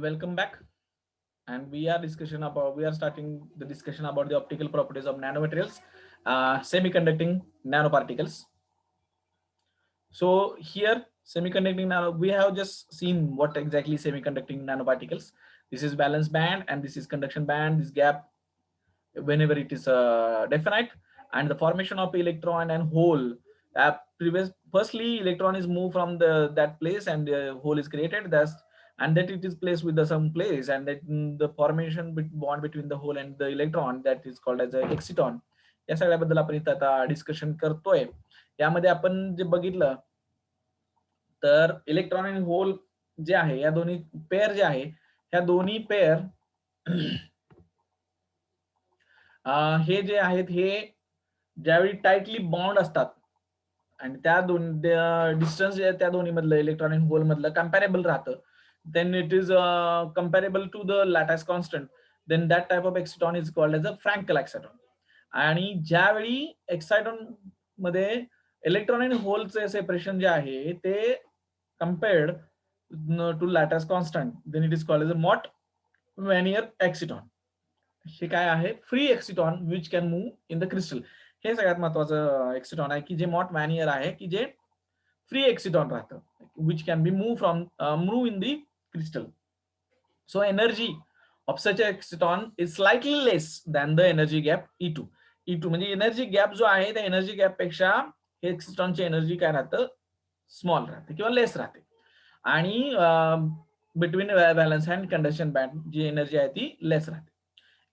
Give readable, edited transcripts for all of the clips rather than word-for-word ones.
Welcome back, and we are starting the discussion about the optical properties of nanomaterials, semiconducting nanoparticles. So here, semiconducting nano, we have just seen what exactly semiconducting nanoparticles. This is valence band, and this is conduction band. This gap, whenever it is definite, and the formation of electron and hole. Firstly, electron is moved from that place, and the hole is created. And that it is placed with the some place, and that the formation bond between the hole and the electron, that is called as a exciton. या सगळ्याबद्दल आपण इथं आता discussion करतोय. यामध्ये आपण जे बघितलं तर इलेक्ट्रॉन आणि होल जे आहे, या दोन्ही पेअर जे आहे, ह्या दोन्ही पेअर हे जे आहेत हे ज्यावेळी टाइटली बॉन्ड असतात आणि त्या दोन डिस्टन्स जे त्या दोन्ही मधलं इलेक्ट्रॉन आणि होल मधलं कंपॅरेबल राहतं, then it is comparable to the lattice constant, then that type of exciton is called as a Frankel exciton. आणि ज्यावेळी एक्सायटॉन मध्ये इलेक्ट्रॉन आणि होलचे सेपरेशन जे आहे ते compared to lattice constant, then it is called as a Mott Wannier exciton. हे काय आहे? Free exciton which can move in the crystal. हे सगळ्यात महत्वाचं एक्सिटॉन आहे की जे मॉट मॅनियर आहे की जे फ्री एक्सिटॉन राहतं, which can be move in the crystal. So energy of such exciton is slightly less than the energy gap E2. E2 म्हणजे एनर्जी गॅप जो आहे त्या एनर्जी गॅप पेक्षा हे एक्सिटॉनची एनर्जी काय राहतं? स्मॉल राहते किंवा लेस राहते. आणि between valence and conduction band जी एनर्जी आहे ती लेस राहते.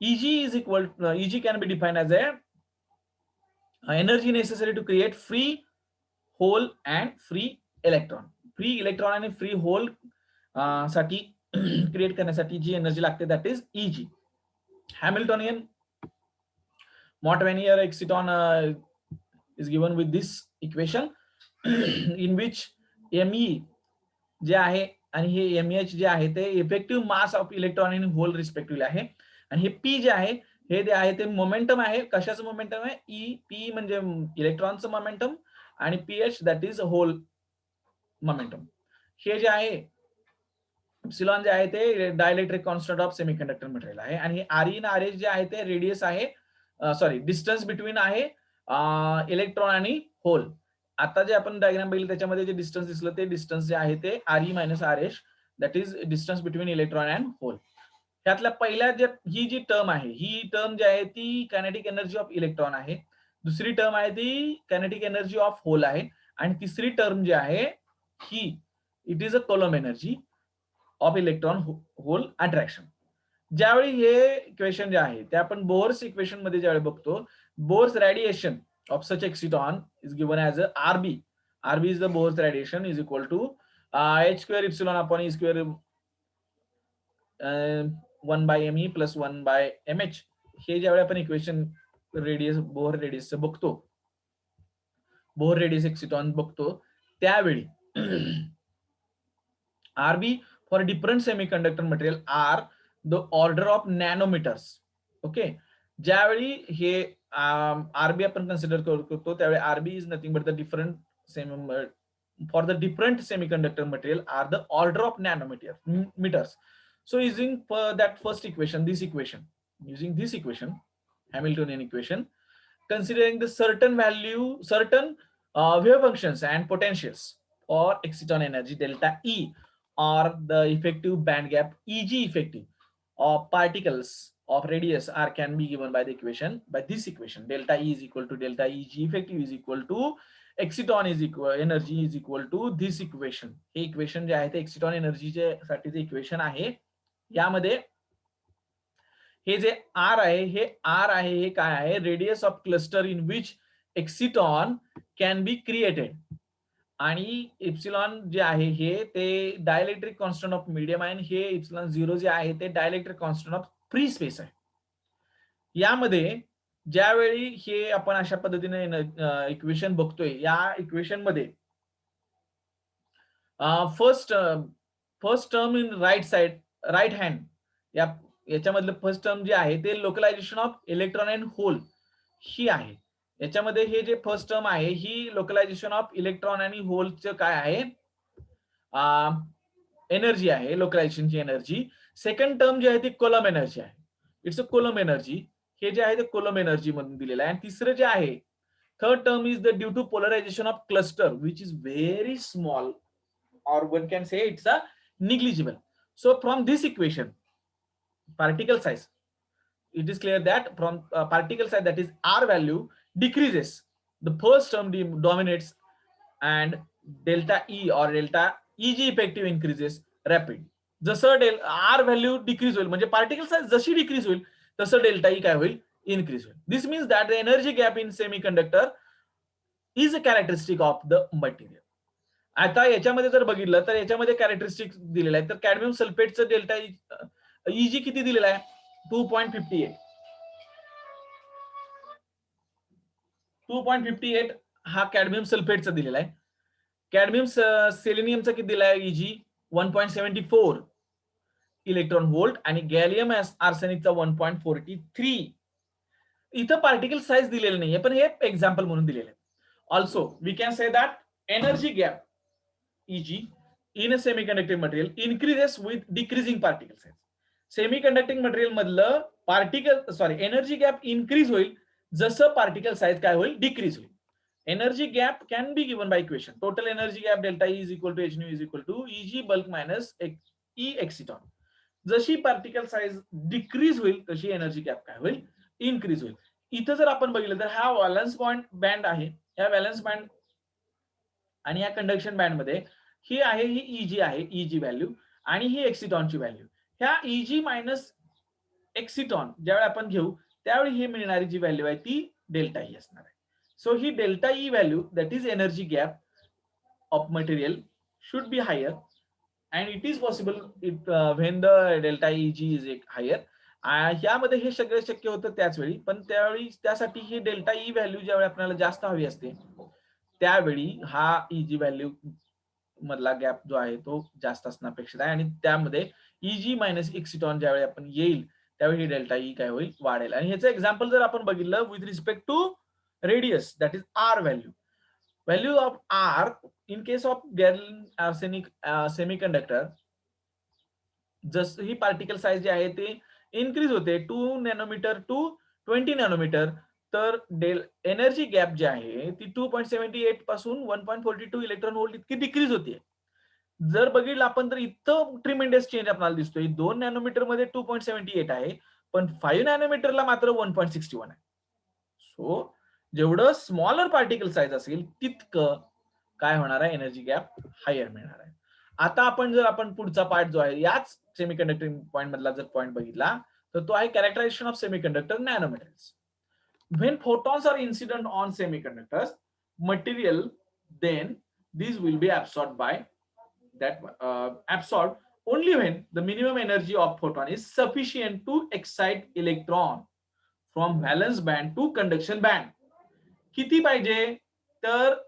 Eg can be defined as a energy necessary to create free hole and free electron. Free electron आणि फ्री होल साठी क्रिएट करण्यासाठी जी एनर्जी लागते that is Eg. Hamiltonian Mott Wannier exciton is given with this equation in which Me जे आहे आणि हे Mh जे आहे ते इफेक्टिव्ह मास ऑफ इलेक्ट्रॉन आणि होल रिस्पेक्टिव्हली आहे. आणि हे P जे आहे हे जे आहे ते मोमेंटम आहे. कशाचं मोमेंटम आहे? P म्हणजे इलेक्ट्रॉनचं मोमेंटम आणि PH that is hole momentum. हे जे आहे एप्सिलॉन जे आहे ते dielectric constant of semiconductor material आहे. आणि हे Re आणि RH जे आहे ते रेडियस आहे, सॉरी डिस्टन्स बिटवीन आहे इलेक्ट्रॉन आणि होल. आता जे आपण डायग्राम बघितलं त्याच्यामध्ये जे डिस्टन्स दिसलं ते डिस्टन्स जे आहे ते Re minus RH that is distance between electron and hole. त्यातल्या पहिल्या जे ही जी टर्म आहे ही टर्म जी आहे ती कायनेटिक एनर्जी ऑफ इलेक्ट्रॉन आहे. दुसरी टर्म आहे ती कायनेटिक एनर्जी ऑफ होल आहे. आणि तिसरी टर्म जी आहे ही it is a kolam energy of electron hole attraction. ज्यावेळी हे इक्वेशन जे आहे ते आपण बोर्स इक्वेशन मध्ये ज्यावेळी बघतो, Bohr's radiation of such exciton is given as a R B. R B is the Bohr's radiation is equal to H square epsilon upon E square 1 by Me plus 1 by MH. हे ज्यावेळी आपण equation radius Bohr radius बघतो, Bohr radius exciton बघतो, त्यावेळी Rb for different semiconductor material are the order of nanometers. Okay, ज्यावेळी हे RB आपण consider करतो त्यावेळी RB is nothing but the different for the different semiconductor material are the order of nanometers. So using that first equation, using this equation, Hamiltonian equation, considering the certain value, certain wave functions and potentials or exciton energy delta E or the effective band gap Eg effective of particles of radius r can be given by the equation, by this equation. Delta E is equal to delta Eg effective is equal to exciton is equal energy is equal to this equation. हे equation जे आहे ते एक्सिटॉन एनर्जीचे साठीचे equation आहे. यामध्ये हे जे R आहे हे काय आहे? Radius of cluster in which exciton can be created. आणि इप्सिलॉन जे आहे हे ते डायइलेक्ट्रिक कॉन्स्टंट ऑफ मीडियम आहे. हे इप्सिलॉन 0 जे आहे ते dielectric constant of free space आहे. यामध्ये ज्यावेळी हे आपण अशा पद्धतीने इक्वेशन बघतोय, या इक्वेशन मध्ये first term in right hand, याच्यामधलं फर्स्ट टर्म जे आहे ते localization of electron and hole ही आहे. याच्यामध्ये हे जे फर्स्ट टर्म आहे ही लोकलायझेशन ऑफ इलेक्ट्रॉन आणि होलचं काय आहे? एनर्जी आहे, लोकलायझेशनची एनर्जी. सेकंड टर्म जी आहे ती कोलम एनर्जी आहे. It's a kolam energy. हे जे आहे ते कोलम एनर्जी मधून दिलेलं आहे. आणि तिसरं जे आहे, third term is the due to polarisation of cluster which is very small, or one can say it's a negligible. So from this equation, particle size, it is clear that from particle size, that is r value, decreases. The first term dominates, and delta E or delta Eg effective increases rapid. जसं r value decrease होईल, म्हणजे particle size जशी decrease होईल तसं delta E काय होईल, increase होईल. This means that the energy gap in semiconductor is a characteristic of the material. आता याच्यामध्ये जर बघितलं तर याच्यामध्ये कॅरेक्टरिस्टिक दिलेलं आहे. तर कॅडमियम सल्फेटचं डेल्टा Eg किती दिलेला आहे, 2.58. 2.58 हा कॅडमियम सल्फेटचा दिलेला आहे. कॅडमियम सेलेनियमचा किती दिला आहे Eg, 1.74 इलेक्ट्रॉन व्होल्ट, आणि गॅलियम आर्सेनिकचा 1.43. इथं पार्टिकल साइज दिलेलं नाहीये, पण हे एक्झाम्पल म्हणून दिलेलं आहे. Also we can say that energy gap Eg in a semiconducting material increases with decreasing particle size. Semiconducting material मधलं एनर्जी गॅप इन्क्रीज होईल जसं पार्टिकल साइज काय होईल, डिक्रीज होईल. Energy gap can be given by equation. Total energy gap delta E is equal to H nu is equal to Eg bulk minus E exciton. जशी particle size decrease होईल तशी energy gap काय होईल, increase होईल. इथं जर आपण बघितलं तर हा व्हॅलन्स बँड आहे. या व्हॅलन्स बँड आणि या कंडक्शन बँड मध्ये ही आहे, ही Eg आहे, Eg व्हॅल्यू, आणि ही एक्सिटॉनची व्हॅल्यू. ह्या Eg मायनस एक्सिटॉन ज्यावेळी आपण घेऊ त्यावेळी ही मिळणारी जी व्हॅल्यू आहे ती डेल्टा ई असणार आहे. सो ही delta E value, that is energy gap of material, should be higher, and it is possible it when the delta Eg is higher. ह्यामध्ये हे सगळं शक्य होतं त्याच वेळी, पण त्यावेळी त्यासाठी ही डेल्टा ई व्हॅल्यू ज्यावेळी आपल्याला जास्त हवी असते त्यावेळी हा Eg व्हॅल्यू मधला गॅप जो आहे तो जास्त असणं अपेक्षित आहे, आणि त्यामध्ये Eg मायनस एक्सिटॉन ज्यावेळी आपण येईल त्यावेळी ही डेल्टा ई काय होईल, वाढेल. आणि ह्याचं एक्झाम्पल जर आपण बघितलं with respect to radius, that is R value. Value of R in case of gallium arsenic semiconductor, जसं ही पार्टिकल साइज जे आहे ते इन्क्रीज होते 2 नॅनोमीटर टू 20 नॅनोमीटर, तर एनर्जी गॅप जी आहे ती 2.78 पासून 1.42 इलेक्ट्रॉन व्होल्ट इतकी डिक्रीज होते. जर बघितलं आपण तर इतकं ट्रिमेंडस चेंज आपल्याला दिसतोय. 2 नॅनोमीटर मध्ये 2.78 आहे, पण 5 नॅनोमीटरला मात्र 1.61 आहे. सो जेवढं स्मॉलर पार्टिकल साइज असेल तितकं काय होणार आहे, एनर्जी गॅप हायर मिळणार आहे. आता आपण पुढचा पार्ट जो आहे याच सेमीकंडक्टिंग पॉइंट मधला जर पॉइंट बघितला तर तो आहे characterization of semiconductor nanometals. When photons are incident on semiconductors material, then these will be absorbed by absorbed only when the minimum energy of photon is sufficient to excite electron from valence band to conduction band. किती पाहिजे तर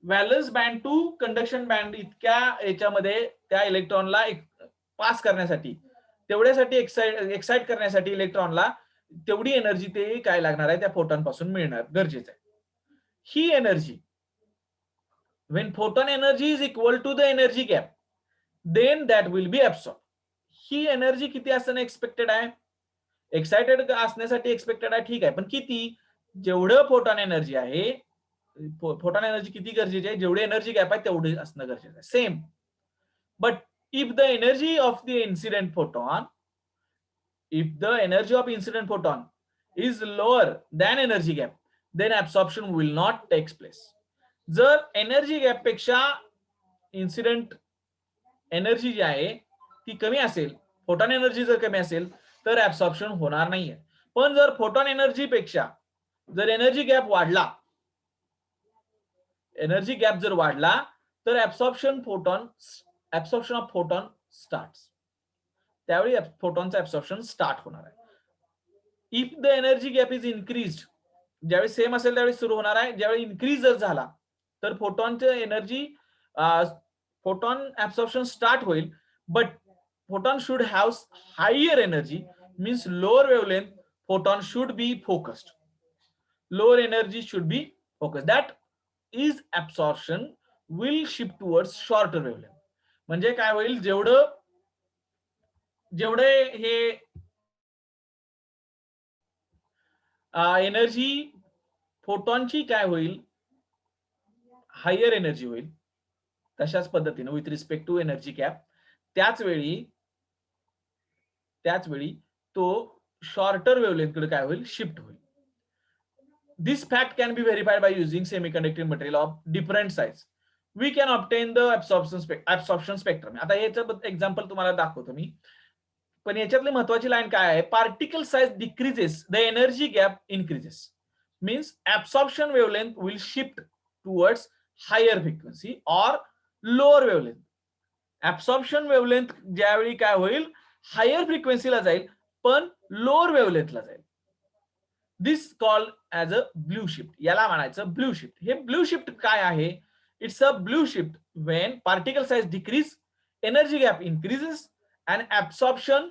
valence band to conduction band इतक्या याच्यामध्ये त्या इलेक्ट्रॉनला pass करण्यासाठी, तेवढ्यासाठी excite करण्यासाठी इलेक्ट्रॉनला तेवढी एनर्जी ते काय लागणार आहे त्या फोटॉन पासून मिळणार गरजेचं आहे. ही energy, when photon energy is equal to the energy gap, then that will be absorbed. He energy किती असणं एक्सपेक्टेड आहे, एक्साइटेड असण्यासाठी एक्सपेक्टेड आहे, ठीक आहे, पण किती, जेवढं फोटॉन एनर्जी आहे, फोटॉन एनर्जी किती गरजेची आहे, जेवढे एनर्जी गॅप आहे तेवढे असणं गरजेचं आहे, same. But if the energy of the incident photon, if the energy of incident photon is lower than energy gap, then absorption will not take place. जर एनर्जी गॅप पेक्षा इन्सिडेंट एनर्जी जी आहे ती कमी असेल, फोटॉन एनर्जी जर कमी असेल तर ऍब्सॉर्प्शन होणार नाहीये. पण जर फोटॉन एनर्जी पेक्षा जर एनर्जी गॅप वाढला, एनर्जी गॅप जर वाढला तर ऍब्सॉर्प्शन ऑफ फोटॉन स्टार्ट्स, त्यावेळी फोटॉनचं ऍब्सॉर्प्शन स्टार्ट होणार आहे. If the energy gap is increased, ज्यावेळी सेम असेल त्यावेळी सुरू होणार आहे, ज्यावेळी इन्क्रीज जर झाला तर फोटॉनचं एनर्जी फोटॉन ऍब्सॉर्प्शन स्टार्ट होईल. But photon should have higher energy, means lower wavelength photon should be focused, lower energy should be focused, that is absorption will shift towards shorter wavelength. म्हणजे काय होईल, जेवढे हे एनर्जी फोटॉनची काय होईल, higher energy होईल. तशाच पद्धतीने with respect to energy gap त्याच वेळी तो शॉर्टर वेव्हलेंथकडे काय होईल, शिफ्ट होईल. This fact can be verified by using semiconducting material of different size. We can obtain the absorption spectrum. आता याचं एक्झाम्पल तुम्हाला दाखवतो मी. पण याच्यातली महत्वाची लाईन काय आहे, particle size decreases the energy gap increases. Means absorption wavelength will shift towards higher frequency or lower wavelength. absorption wavelength ज्यावेळी काय होईल, हायर फ्रिक्वेन्सीला जाईल पण लोअर वेव्हलेंथला जाईल. This called as a blue shift. याला म्हणायचं ब्लू शिफ्ट. हे ब्लू शिफ्ट काय आहे, it's a blue shift when particle size decrease, energy gap increases and absorption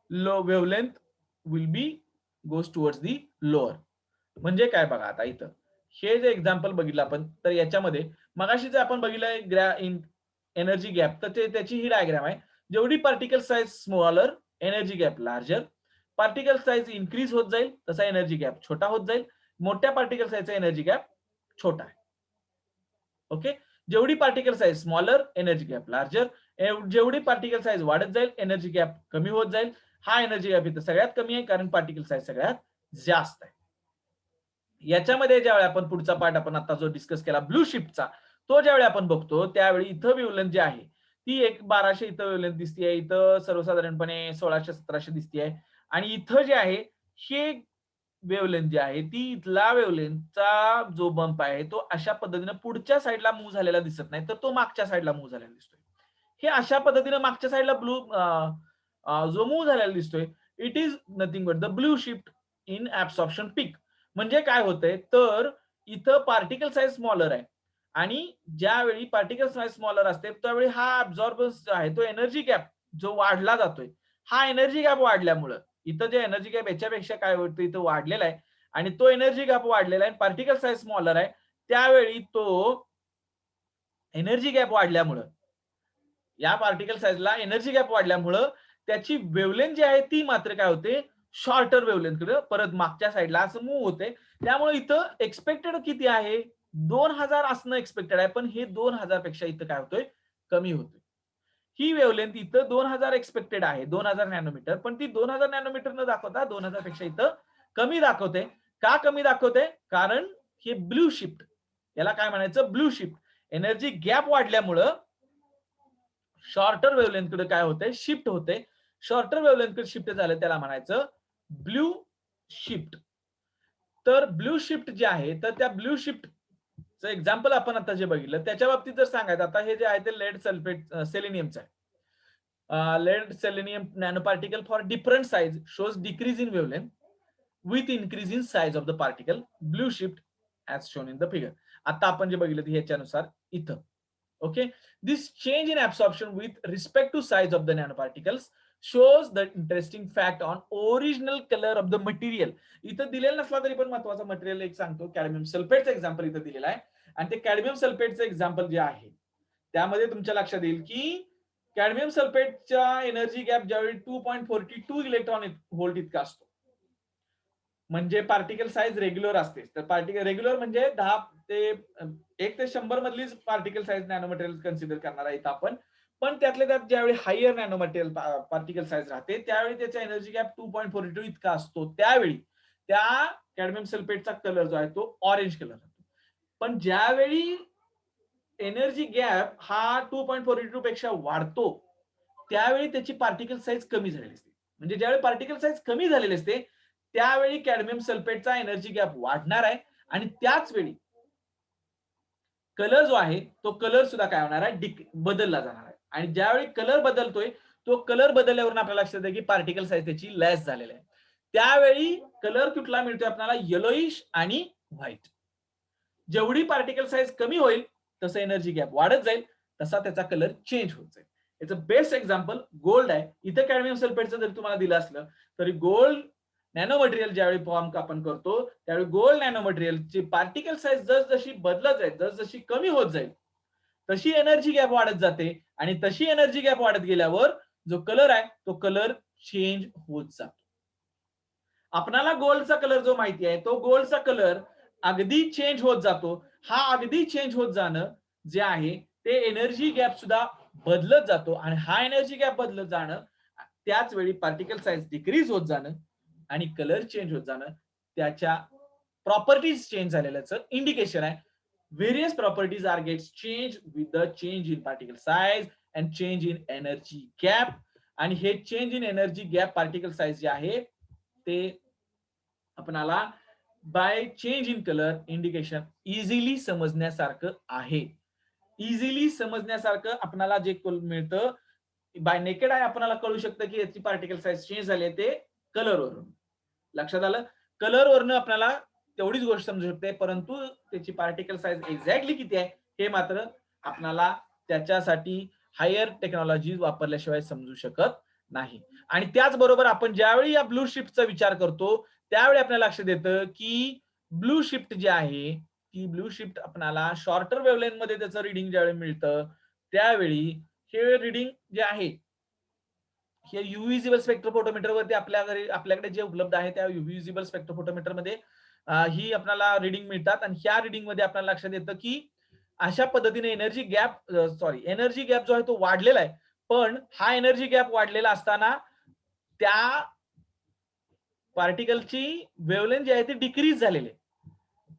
low wavelength will be goes towards the lower. म्हणजे काय बघा, आता इथं हे जे एक्झाम्पल बघितलं आपण, तर याच्यामध्ये मगाशी जे आपण बघितलं एनर्जी गॅप, तर त्याची ही डायग्राम आहे. जेवढी particle size smaller, energy gap larger. Particle size increase होत जाईल तसा एनर्जी गॅप छोटा होत जाईल. मोठ्या पार्टिकल साइजचा एनर्जी गॅप छोटा आहे. ओके. जेवढी particle size smaller, energy gap larger. जेवढी पार्टिकल साइज वाढत जाईल, एनर्जी गॅप कमी होत जाईल. हा एनर्जी गॅप इथं सगळ्यात कमी आहे कारण पार्टिकल साइज सगळ्यात जास्त आहे. याच्यामध्ये ज्यावेळी आपण पुढचा पार्ट आपण आता जो डिस्कस केला ब्लू शिफ्टचा, तो ज्यावेळी आपण बघतो त्यावेळी इथं वेव्हलेंथ जी आहे ती एक 1200 इथं वेव्हलेंथ दिसतीये, इथं सर्वसाधारणपणे 1600-1700 दिसतीये. आणि इथं जे आहे हे वेव्हलेंथ जी आहे ती इथला वेव्हलेंथचा जो बंप आहे तो अशा पद्धतीने पुढच्या साईडला मूव्ह झालेला दिसत नाही, तर तो मागच्या साईडला मूव्ह झालेला दिसतोय. हे अशा पद्धतीने मागच्या साईडला जो मूव्ह झालेला दिसतोय, it is nothing but the blue shift in absorption peak. म्हणजे काय होतंय, तर इथं पार्टिकल साइज स्मॉलर आहे आणि ज्यावेळी पार्टिकल साइज स्मॉलर असते त्यावेळी हा अब्झॉर्बन्स जो आहे तो एनर्जी गॅप जो वाढला जातोय, हा एनर्जी गॅप वाढल्यामुळं इथं जे एनर्जी गॅप याच्यापेक्षा काय होतं, इथं वाढलेला आहे आणि तो एनर्जी गॅप वाढलेला आहे, पार्टिकल साइज स्मॉलर आहे, त्यावेळी तो एनर्जी गॅप वाढल्यामुळं या पार्टिकल साइजला एनर्जी गॅप वाढल्यामुळं त्याची वेव्हलेंथ जी आहे ती मात्र काय होते, शॉर्टर वेव्हलेंथकडे परत मागच्या साईडला असं मूव्ह होते. त्यामुळे इथं एक्सपेक्टेड किती आहे, 2000 असणं एक्सपेक्टेड आहे, पण हे 2000 पेक्षा इथं काय होतोय, कमी होतोय. ही वेव्हलेंथ इथं 2000 एक्सपेक्टेड आहे, 2000 नॅनोमीटर, पण ती 2000 नॅनोमीटर न दाखवता 2000 पेक्षा इथं कमी दाखवते. का कमी दाखवते, कारण हे ब्लू शिफ्ट, याला काय म्हणायचं, ब्लू शिफ्ट. एनर्जी गॅप वाढल्यामुळं शॉर्टर वेव्हलेंथकडे काय होते, शिफ्ट होते. शॉर्टर वेव्हलेंथकडे शिफ्ट झालं त्याला म्हणायचं ब्लू शिफ्ट. तर ब्लू शिफ्ट जे आहे, तर त्या ब्लू शिफ्टचं एक्झाम्पल आपण आता जे बघितलं त्याच्या बाबतीत जर सांगायचं, आता हे जे आहे ते लेड सल्फेट सेलेनियमचं आहे. lead selenium nanoparticle for different size shows decrease in wavelength with increase in size of the particle, blue shift as shown in the figure. आता आपण जे बघितलं ह्याच्यानुसार इथं. Okay, this change in absorption with respect to size of the nanoparticles shows the interesting fact on original color of the material. इथं दिलेलं नसला तरी पण महत्वाचा मटेरियल एक सांगतो, कॅडमियम सल्फेटचं एक्झाम्पल इथं दिलेलं आहे. आणि ते कॅडमियम सल्फेटचं एक्झाम्पल जे आहे त्यामध्ये तुमच्या लक्षात येईल की कॅडमियम सल्फेटचा एनर्जी गॅप ज्यावेळी 2.42 इलेक्ट्रॉन व्होल्ट इतका असतो, म्हणजे पार्टिकल साइज रेग्युलर असते. तर पार्टिकल रेग्युलर म्हणजे 10 ते 1 ते 100 मधलीच particle size nano material consider करणार आहेत आपण. पण त्यातल्या त्यात ज्यावेळी higher nano material particle size राहते त्यावेळी त्याचा एनर्जी गॅप 2.42 इतका असतो. त्यावेळी त्या कॅडमियम सल्फेटचा कलर जो आहे तो ऑरेंज कलर राहतो. पण ज्यावेळी एनर्जी गॅप हा 2.42 पेक्षा वाढतो त्यावेळी त्याची पार्टिकल साइज कमी झालेली असते. म्हणजे ज्यावेळी पार्टिकल साइज कमी झालेली असते त्यावेळी कॅडमियम सल्फेटचा एनर्जी गॅप वाढणार आहे आणि त्याच वेळी कलर जो आहे तो कलर सुद्धा काय होणार आहे, बदलला जाणार आहे. आणि ज्यावेळी कलर बदलतोय तो कलर बदलल्यावरून आपल्याला लक्षात येते की पार्टिकल साइज त्याची लेस झालेली आहे. त्यावेळी कलर कुठला मिळतोय आपल्याला, येलोइश आणि व्हाईट. जेवढी पार्टिकल साइज कमी होईल तसं एनर्जी गॅप वाढत जाईल, तसा त्याचा कलर चेंज होत जाईल. याचं बेस्ट एक्झाम्पल गोल्ड आहे. इथं कॅडमियम सल्फेटचं जर तुम्हाला दिलं असलं तरी गोल्ड नॅनो मटेरियल ज्यावेळी फॉर्म आपण करतो त्यावेळी गोल्ड नॅनो मटेरियलची पार्टिकल साइज जसजशी बदलत जाईल, जसजशी कमी होत जाईल, तशी एनर्जी गॅप वाढत जाते आणि तशी एनर्जी गॅप वाढत गेल्यावर जो कलर आहे तो कलर चेंज होत जातो. आपणाला गोल्डचा कलर जो माहिती आहे तो गोल्डचा कलर अगदी चेंज होत जातो. हा अगदी चेंज होत जाणं जे आहे ते एनर्जी गॅप सुद्धा बदलत जातो आणि हा एनर्जी गॅप बदलत जाणं त्याच वेळी पार्टिकल साईज डिक्रीज होत जाणं आणि कलर चेंज होत जाणं त्याच्या प्रॉपर्टीज चेंज झालेल्याचं इंडिकेशन आहे. Various properties are gets change with the change in particle size and change in energy gap. आणि हे change in energy gap particle size जे आहे ते आपणाला by change in colour indication easily समजण्यासारखं आहे. इझिली समजण्यासारखं आपणाला जे मिळतं बाय नेकेड आय आपल्याला कळू शकतं की याची पार्टिकल साईज चेंज झाली आहे ते कलरवरून. लक्षात आलं? कलरवरनं आपल्याला तेवढीच गोष्ट समजू शकते, परंतु त्याची पार्टिकल साईज एक्झॅक्टली किती आहे हे मात्र आपल्याला त्याच्यासाठी हायर टेक्नॉलॉजी वापरल्याशिवाय समजू शकत नाही. आणि त्याचबरोबर आपण ज्यावेळी या ब्लू शिफ्टचा विचार करतो त्यावेळी आपल्याला लक्षात येतं की ब्लू शिफ्ट जे आहे ती ब्लू शिफ्ट आपल्याला शॉर्टर वेव्हलेंथ मध्ये त्याचं रिडिंग ज्यावेळी मिळतं त्यावेळी हे रिडिंग जे आहे हे युव्ही विजिबल स्पेक्ट्रोफोटोमीटर वरती आपल्याकडे जे उपलब्ध आहे त्या युव्ही विजिबल स्पेक्ट्रोफोटोमीटर मध्ये ही आपल्याला रिडिंग मिळतात आणि ह्या रिडिंग मध्ये आपल्याला लक्षात येतं की अशा पद्धतीने एनर्जी गॅप जो आहे तो वाढलेला आहे. पण हा एनर्जी गॅप वाढलेला असताना त्या पार्टिकलची वेव्हलेंथ जी आहे ती डिक्रीज झालेली आहे.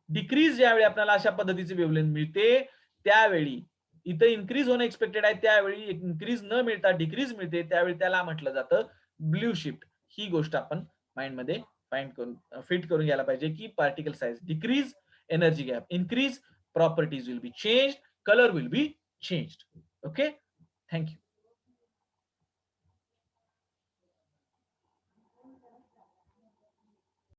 डिक्रीज ज्यावेळी आपल्याला अशा पद्धतीची वेव्हलेंथ मिळते त्यावेळी इथं इन्क्रीज होणं एक्सपेक्टेड आहे त्यावेळी इन्क्रीज न मिळता डिक्रीज मिळते त्यावेळी त्याला म्हटलं जातं ब्लू शिफ्ट. ही गोष्ट आपण माइंड मध्ये फाइंड करून फिट करून घ्यायला पाहिजे की particle size decrease, energy gap increase, properties will be change, colour will be changed. Okay, thank you.